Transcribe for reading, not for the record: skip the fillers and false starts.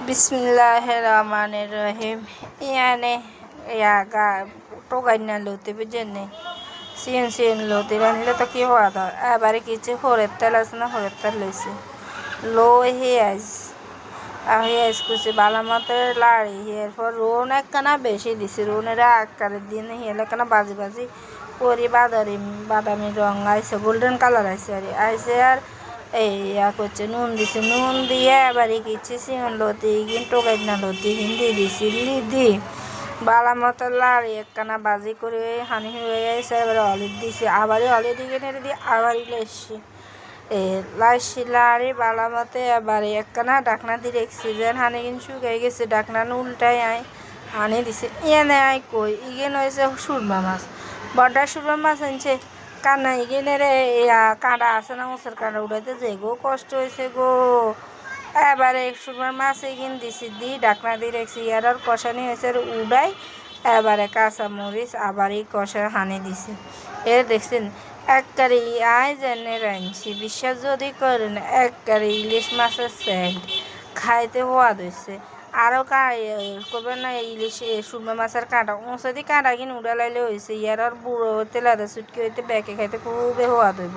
बिस्मिल्लाहिर रहमानिर रहीम याने या गा টোগাইনা লতে বুঝেননি সিএন লতে রানলে তো কি হওয়া দাও এবারে কিছু হরের তেল আছে না হরের তেল লইছে লো হিয়াজ হিয়াজ কুচি বালামাতের লাড়ি এরপর রোন একখানা বেশি দিছে রোনের আকারের দিন হিয়ালে একখানা বাজি বাজি পরি বাদামি রং আইসে গোল্ডেন কালার আইসে আর আইসে আর এই করছে নুন দিছে নুন দিয়ে এবারে কিছু সিমন লতি কিন টোগাইনা লতি কিন দিয়ে দিছি দি বালা মতো লাড়ি একখানা বাজি করে হানি হয়ে গেছে এবারে হলুদ দিছি আবারই হলুদ কিনে দিয়ে আবারই লাইছি লাইছি লাড়ি বালা মতো এবারে একখানা ডাকনা দিয়ে রেখছি যেন হানি কিন শুকাই গেছে ডাকনা উল্টাই আয় হানি দিছে এনে আয় কই ইগেন হয়েছে সুরমা মাছ বড় সুরমা মাছ আনছে কান্না ইগেনে রে কাঁটা আছে না মোসের কাঁটা উঠাইতে যে গো কষ্ট হয়েছে গো এবারে সুরমার মাছ এগিন দিছি দি ডাকনা দিয়ে রেখছি আর কষানি হয়েছে উড়াই এবারে কাঁচামরিচ আবারই কষা হানি দিছি দেখছেন একবারে আয় জেনে রাঁধছি বিশ্বাস যদি করেন একবারে ইলিশ মাছের সেন্ট খাইতে হওয়া হয়েছে আরও করবেন না ইলিশ সুরমা মাছের কাঁটা উঁচা দিয়ে কাঁটা কিনে উড়া লাইলে হয়েছে ইয়ার আর বুড়ো হইতে লাদা চুটকি হইতে ব্যাকে খাইতে খুবই হওয়া দেব।